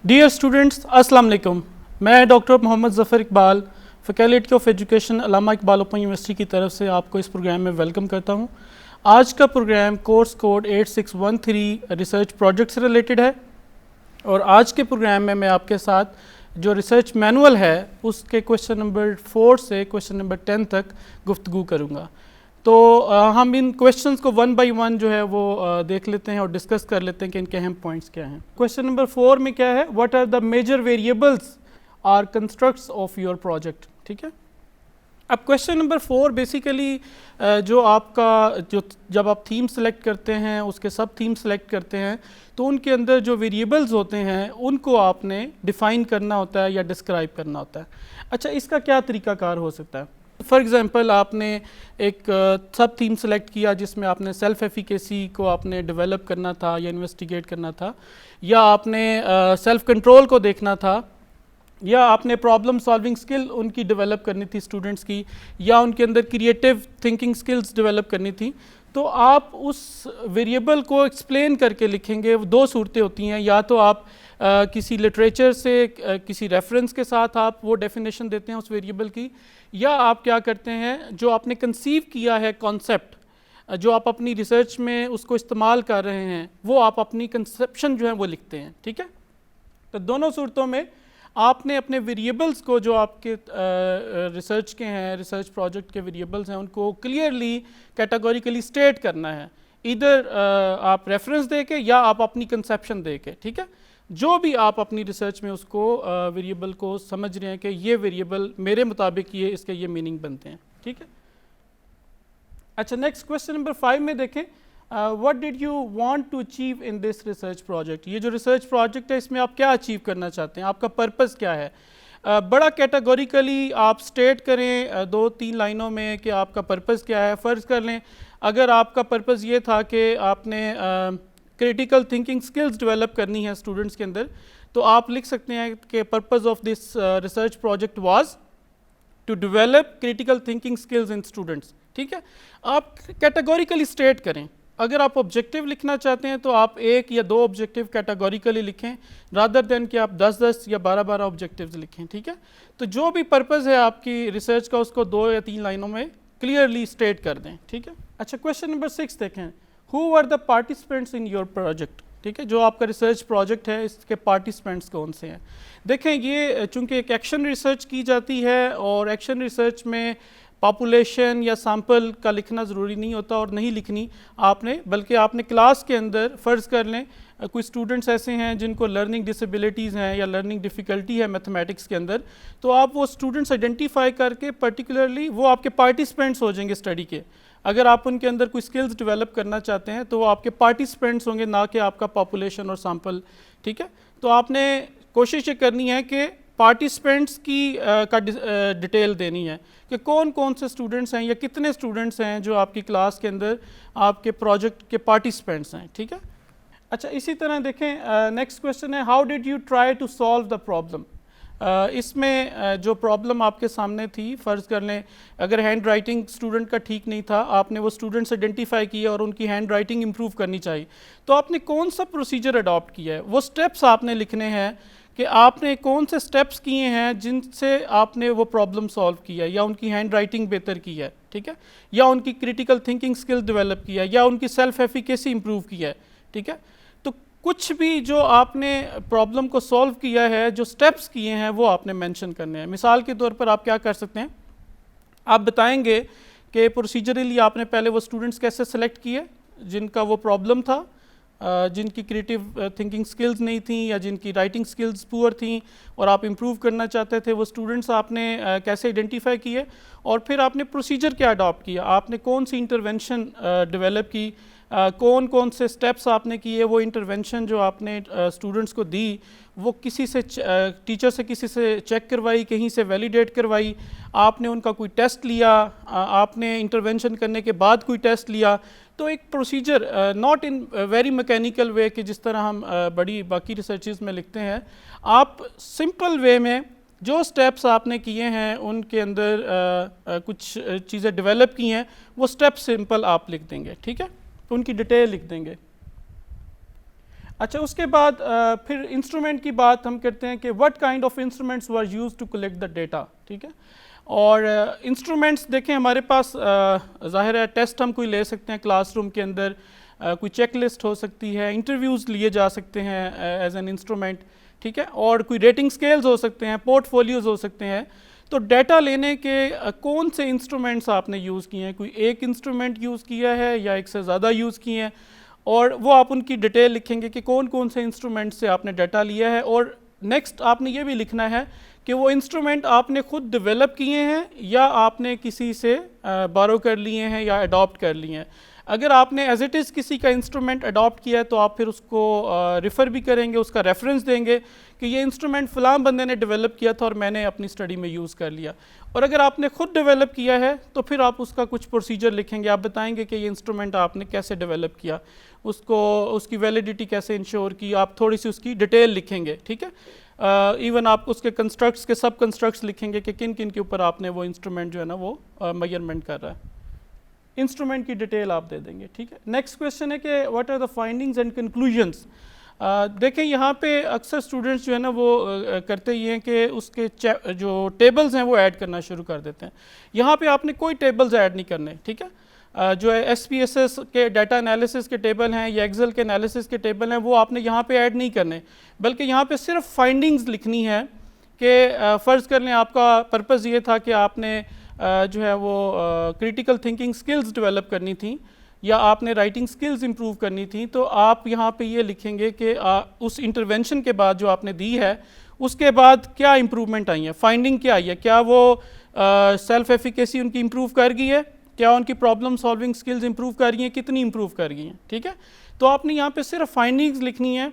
Dear students, अस्सलाम वालेकुम। मैं doctor Mohammad Zafar Iqbal, faculty of education Allama Iqbal Open University की तरफ से आपको इस प्रोग्राम में वेलकम करता हूँ। आज का programme course code 8613 research project से रिलेटेड है और आज के प्रोग्राम में मैं आपके साथ जो रिसर्च मैनुअल है उसके क्वेश्चन नंबर 4 से क्वेश्चन नंबर 10 तक गुफ्तगू करूँगा। तो हम इन क्वेश्चंस को वन बाय वन जो है वो देख लेते हैं और डिस्कस कर लेते हैं कि इनके अहम पॉइंट्स क्या हैं। क्वेश्चन नंबर 4 में क्या है, what are the major variables or constructs of your project. ठीक है, अब क्वेश्चन नंबर 4 बेसिकली जो आपका जब आप थीम सेलेक्ट करते हैं, उसके सब थीम सेलेक्ट करते हैं, तो उनके अंदर जो वेरिएबल्स होते हैं उनको आपने डिफ़ाइन करना होता है या डिस्क्राइब करना होता है। अच्छा, इसका क्या तरीक़ाकार हो सकता है? फॉर एग्ज़ाम्पल, आपने एक सब थीम सेलेक्ट किया जिसमें आपने सेल्फ एफिकेसी को आपने डेवलप करना था या इन्वेस्टिगेट करना था, या आपने सेल्फ कंट्रोल को देखना था, या आपने प्रॉब्लम सॉल्विंग स्किल उनकी डेवलप करनी थी स्टूडेंट्स की, या उनके अंदर क्रिएटिव थिंकिंग स्किल्स डेवलप करनी थी। तो आप उस वेरिएबल को एक्सप्लेन करके लिखेंगे। दो सूरतें होती हैं, या तो आप किसी लिटरेचर से किसी रेफरेंस के साथ आप वो डेफिनेशन देते हैं उस वेरिएबल की, या आप क्या करते हैं, जो आपने कंसीव किया है कॉन्सेप्ट, जो आप अपनी रिसर्च में उसको इस्तेमाल कर रहे हैं, वो आप अपनी कंसेप्शन जो है वो लिखते हैं। ठीक है, तो दोनों सूरतों में आपने अपने वेरिएबल्स को, जो आपके रिसर्च के हैं, रिसर्च प्रोजेक्ट के वेरिएबल्स हैं, उनको क्लियरली कैटेगोरिकली स्टेट करना है, इधर आप रेफरेंस दे के या आप अपनी कंसेप्शन दे के। ठीक है, जो भी आप अपनी रिसर्च में उसको वेरिएबल को समझ रहे हैं कि ये वेरिएबल मेरे मुताबिक ये इसके ये मीनिंग बनते हैं। ठीक है, अच्छा, नेक्स्ट क्वेश्चन नंबर 5 में देखें, what did you want to achieve in this research project. ये जो रिसर्च प्रोजेक्ट है इसमें आप क्या अचीव करना चाहते हैं, आपका पर्पस क्या है। बड़ा कैटेगोरिकली आप स्टेट करें 2-3 लाइनों में कि आपका पर्पस क्या है। फ़र्ज़ कर लें अगर आपका पर्पस ये था कि आपने क्रिटिकल थिंकिंग स्किल्स डेवलप करनी है स्टूडेंट्स के अंदर, तो आप लिख सकते हैं कि purpose of this research project was to develop critical thinking skills in students. ठीक है, आप कैटेगोरिकली स्टेट करें। अगर आप ऑब्जेक्टिव लिखना चाहते हैं तो आप 1 या 2 ऑब्जेक्टिव कैटेगोरिकली लिखें, रादर देन कि आप 10-10 या 12-12 ऑब्जेक्टिव्स लिखें। ठीक है, तो जो भी पर्पस है आपकी रिसर्च का उसको 2 या 3 लाइनों में क्लियरली स्टेट कर दें। ठीक है, अच्छा, क्वेश्चन नंबर 6 देखें, who were the participants in your project. ठीक है, जो आपका रिसर्च प्रोजेक्ट है इसके पार्टिसिपेंट्स कौन से हैं। देखें, ये चूँकि एक एक्शन रिसर्च की जाती है और एक्शन रिसर्च में पॉपुलेशन या सैम्पल का लिखना ज़रूरी नहीं होता और नहीं लिखनी आपने, बल्कि आपने क्लास के अंदर फ़र्ज़ कर लें कोई स्टूडेंट्स ऐसे हैं जिनको लर्निंग डिसेबिलिटीज़ हैं या लर्निंग डिफ़िकल्टी है मैथमेटिक्स के अंदर, तो आप वो स्टूडेंट्स आइडेंटिफाई करके पर्टिकुलरली वो आपके पार्टिसिपेंट्स हो जाएंगे स्टडी के। अगर आप उनके अंदर कोई स्किल्स डेवलप करना चाहते हैं तो वो आपके पार्टिसिपेंट्स होंगे, ना कि आपका पॉपुलेशन और सैम्पल। ठीक है, तो आपने कोशिश ये करनी है कि पार्टिसिपेंट्स की का डिटेल देनी है कि कौन कौन से स्टूडेंट्स हैं या कितने स्टूडेंट्स हैं जो आपकी क्लास के अंदर आपके प्रोजेक्ट के पार्टिसिपेंट्स हैं। ठीक है, अच्छा, इसी तरह देखें, नेक्स्ट क्वेश्चन है, how did you try to solve the problem. इसमें जो प्रॉब्लम आपके सामने थी, फ़र्ज़ कर लें अगर हैंड राइटिंग स्टूडेंट का ठीक नहीं था, आपने वो स्टूडेंट्स आइडेंटिफाई किए और उनकी हैंड राइटिंग इम्प्रूव करनी चाहिए, तो आपने कौन सा प्रोसीजर अडॉप्ट किया है, वो स्टेप्स आपने लिखने हैं कि आपने कौन से स्टेप्स किए हैं जिनसे आपने वो प्रॉब्लम सॉल्व किया है, या उनकी हैंड राइटिंग बेहतर की है। ठीक है, या उनकी क्रिटिकल थिंकिंग स्किल्स डेवलप किया है, या उनकी सेल्फ एफिकेसी इंप्रूव किया है। ठीक है, तो कुछ भी जो आपने प्रॉब्लम को सॉल्व किया है, जो स्टेप्स किए हैं, वो आपने मेंशन करने हैं। मिसाल के तौर पर आप क्या कर सकते हैं, आप बताएंगे कि प्रोसीजरली आपने पहले वो स्टूडेंट्स कैसे सेलेक्ट किए जिनका वो प्रॉब्लम था, जिनकी क्रिएटिव थिंकिंग स्किल्स नहीं थी या जिनकी राइटिंग स्किल्स पुअर थी और आप इम्प्रूव करना चाहते थे, वो स्टूडेंट्स आपने कैसे आइडेंटिफाई किए, और फिर आपने प्रोसीजर क्या अडॉप्ट किया, आपने कौन सी इंटरवेंशन डेवलप की, कौन कौन से स्टेप्स आपने किए, वो इंटरवेंशन जो आपने स्टूडेंट्स को दी वो किसी से टीचर से किसी से चेक करवाई, कहीं से वैलिडेट करवाई, आपने उनका कोई टेस्ट लिया, आपने इंटरवेंशन करने के बाद कोई टेस्ट लिया। तो एक procedure, not in very mechanical वे कि जिस तरह हम बड़ी बाकी रिसर्चेस में लिखते हैं, आप सिंपल वे में जो स्टेप्स आपने किए हैं उनके अंदर कुछ चीज़ें डेवलप की हैं, वो स्टेप सिंपल आप लिख देंगे। ठीक है, तो उनकी डिटेल लिख देंगे। अच्छा, उसके बाद फिर इंस्ट्रूमेंट की बात हम करते हैं कि what kind of instruments were used to collect the data, ठीक है। और इंस्ट्रूमेंट्स देखें हमारे पास ज़ाहिर है टेस्ट हम कोई ले सकते हैं क्लासरूम के अंदर, कोई चेक लिस्ट हो सकती है, इंटरव्यूज़ लिए जा सकते हैं एज एन इंस्ट्रूमेंट, ठीक है, और कोई रेटिंग स्केल्स हो सकते हैं, पोर्टफोलियोज़ हो सकते हैं। तो डेटा लेने के कौन से इंस्ट्रूमेंट्स आपने यूज़ किए हैं, कोई एक इंस्ट्रूमेंट यूज़ किया है या एक से ज़्यादा यूज़ किए हैं, और वो आप उनकी डिटेल लिखेंगे कि कौन कौन से इंस्ट्रूमेंट से आपने डाटा लिया है। और नेक्स्ट आपने ये भी लिखना है कि वो इंस्ट्रूमेंट आपने खुद डेवलप किए हैं या आपने किसी से बारो कर लिए हैं या अडॉप्ट कर लिए हैं। अगर आपने एज इट इज़ किसी का इंस्ट्रूमेंट अडॉप्ट किया है तो आप फिर उसको रेफ़र भी करेंगे, उसका रेफरेंस देंगे कि ये इंस्ट्रूमेंट फ़लाँ बंदे ने डेवलप किया था और मैंने अपनी स्टडी में यूज़ कर लिया। और अगर आपने खुद डेवलप किया है तो फिर आप उसका कुछ प्रोसीजर लिखेंगे, आप बताएंगे कि ये इंस्ट्रूमेंट आपने कैसे डेवलप किया, उसको उसकी वैलिडिटी कैसे इंश्योर की, आप थोड़ी सी उसकी डिटेल लिखेंगे, ठीक है। इवन आप उसके कंस्ट्रक्ट्स के सब कंस्ट्रक्ट्स लिखेंगे कि किन किन के ऊपर आपने वो इंस्ट्रूमेंट जो है ना वो मेजरमेंट कर रहा है। इंस्ट्रूमेंट की डिटेल आप दे देंगे, ठीक है। नेक्स्ट क्वेश्चन है कि what are the findings and conclusions. देखें यहाँ पे अक्सर स्टूडेंट्स जो है ना वो करते ये हैं कि उसके जो टेबल्स हैं वो ऐड करना शुरू कर देते हैं। यहाँ पे आपने कोई टेबल्स ऐड नहीं करने, ठीक है। जो है SPSS के डाटा एनालिसिस के टेबल हैं या एक्सेल के एनालिसिस के टेबल हैं वो आपने यहाँ पे ऐड नहीं करने, बल्कि यहाँ पे सिर्फ फाइंडिंग्स लिखनी है कि फ़र्ज़ कर लें आपका पर्पज़ ये था कि आपने जो है वो क्रिटिकल थिंकिंग स्किल्स डेवलप करनी थी या आपने राइटिंग स्किल्स इंप्रूव करनी थी, तो आप यहाँ पे ये लिखेंगे कि उस इंटरवेंशन के बाद जो आपने दी है उसके बाद क्या इंप्रूवमेंट आई है, फाइंडिंग क्या आई है, क्या वो सेल्फ एफिकेसी उनकी इंप्रूव कर गई है, क्या उनकी प्रॉब्लम सॉल्विंग स्किल्स इंप्रूव कर गई हैं, कितनी इंप्रूव कर गई हैं, ठीक है। तो आपने यहाँ पे सिर्फ फाइंडिंग्स लिखनी है।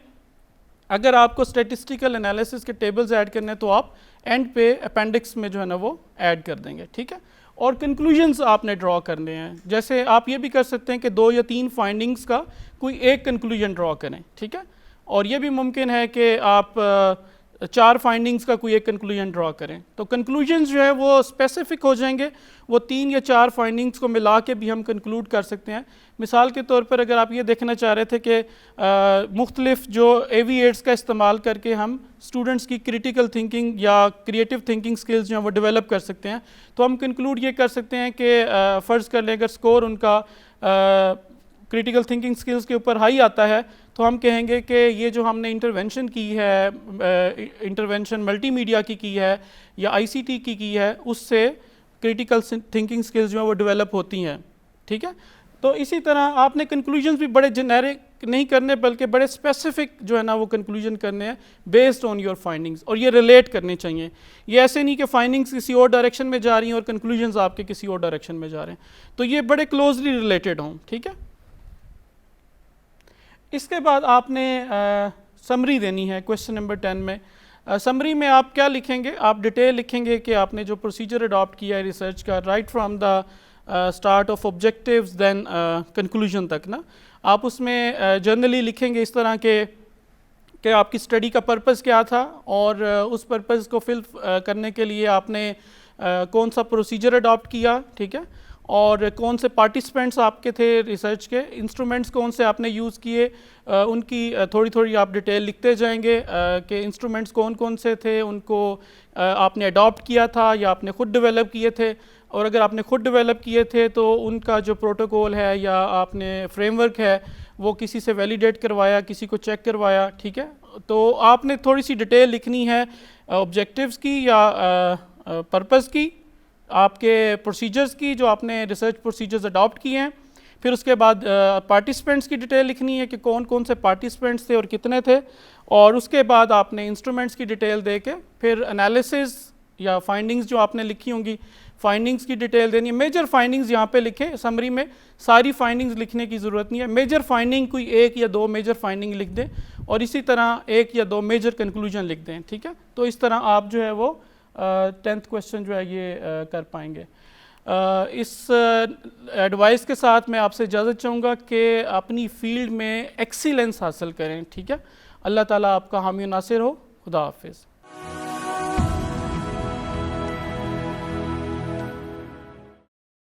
अगर आपको स्टेटिस्टिकल एनालिसिस के टेबल्स ऐड करने हैं तो आप एंड पे अपेंडिक्स में जो है ना वो ऐड कर देंगे, ठीक है। और कंक्लूजन्स आपने ड्रॉ करने हैं, जैसे आप ये भी कर सकते हैं कि 2 या 3 फाइंडिंग्स का कोई एक कंक्लूजन ड्रॉ करें, ठीक है। और ये भी मुमकिन है कि आप 4 फाइंडिंग्स का कोई एक कंक्लूजन ड्रॉ करें। तो कंक्लूजन्स जो है वो स्पेसिफिक हो जाएंगे, वो 3 या 4 फाइंडिंग्स को मिला के भी हम कंक्लूड कर सकते हैं। मिसाल के तौर पर अगर आप ये देखना चाह रहे थे कि मुख्तलिफ जो AV8s का इस्तेमाल करके हम स्टूडेंट्स की क्रिटिकल थिंकिंग या क्रिएटिव थिंकिंग स्किल्स जो हैं वो डेवलप कर सकते हैं, तो हम कंक्लूड ये कर सकते हैं कि फ़र्ज़ कर लें अगर स्कोर उनका क्रिटिकल थिंकिंग स्किल्स के ऊपर हाई आता है तो हम कहेंगे कि ये जो हमने इंटरवेंशन की है, इंटरवेंशन मल्टीमीडिया की है या ICT की है, उससे क्रिटिकल थिंकिंग स्किल्स जो है वो डेवलप होती हैं, ठीक है। तो इसी तरह आपने कंक्लूजन्स भी बड़े जेनेरिक नहीं करने बल्कि बड़े स्पेसिफिक जो है ना वो कंक्लूजन करने हैं बेस्ड ऑन योर फाइंडिंग्स, और ये रिलेट करने चाहिए। ये ऐसे नहीं कि फाइंडिंग्स किसी और डायरेक्शन में जा रही हैं और कंक्लूजन्स आपके किसी और डायरेक्शन में जा रहे हैं, तो ये बड़े क्लोजली रिलेटेड हों, ठीक है। इसके बाद आपने समरी देनी है क्वेश्चन नंबर 10 में। समरी में आप क्या लिखेंगे, आप डिटेल लिखेंगे कि आपने जो प्रोसीजर अडॉप्ट किया है रिसर्च का, right from the start of objectives then conclusion तक ना, आप उसमें जनरली लिखेंगे इस तरह के कि आपकी स्टडी का पर्पज़ क्या था और उस पर्पज़ को फिल करने के लिए आपने कौन सा प्रोसीजर अडॉप्ट किया, ठीक है, और कौन से पार्टिसिपेंट्स आपके थे रिसर्च के, इंस्ट्रूमेंट्स कौन से आपने यूज़ किए, उनकी थोड़ी थोड़ी आप डिटेल लिखते जाएंगे कि इंस्ट्रूमेंट्स कौन कौन से थे, उनको आपने अडॉप्ट किया था या आपने ख़ुद डेवलप किए थे, और अगर आपने ख़ुद डेवलप किए थे तो उनका जो प्रोटोकॉल है या आपने फ्रेमवर्क है वो किसी से वैलिडेट करवाया, किसी को चेक करवाया, ठीक है। तो आपने थोड़ी सी डिटेल लिखनी है ऑब्जेक्टिव्स की या पर्पज़ की, आपके प्रोसीजर्स की जो आपने रिसर्च प्रोसीजर्स अडॉप्ट किए हैं, फिर उसके बाद पार्टिसिपेंट्स की डिटेल लिखनी है कि कौन कौन से पार्टिसिपेंट्स थे और कितने थे, और उसके बाद आपने इंस्ट्रूमेंट्स की डिटेल दे के फिर एनालिसिस या फाइंडिंग्स जो आपने लिखी होंगी फाइंडिंग्स की डिटेल देनी है। मेजर फाइंडिंग्स यहाँ पे लिखें, समरी में सारी फाइंडिंग्स लिखने की ज़रूरत नहीं है, मेजर फाइंडिंग कोई 1 या 2 मेजर फाइंडिंग लिख दें और इसी तरह 1 या 2 मेजर कंक्लूजन लिख दें, ठीक है। तो इस तरह आप जो है वो 10th क्वेश्चन जो है ये कर पाएंगे। इस एडवाइस के साथ मैं आपसे इजाज़त चाहूँगा कि अपनी फील्ड में एक्सीलेंस हासिल करें, ठीक है। अल्लाह ताला आपका हामी नासिर हो। खुदा हाफिज़।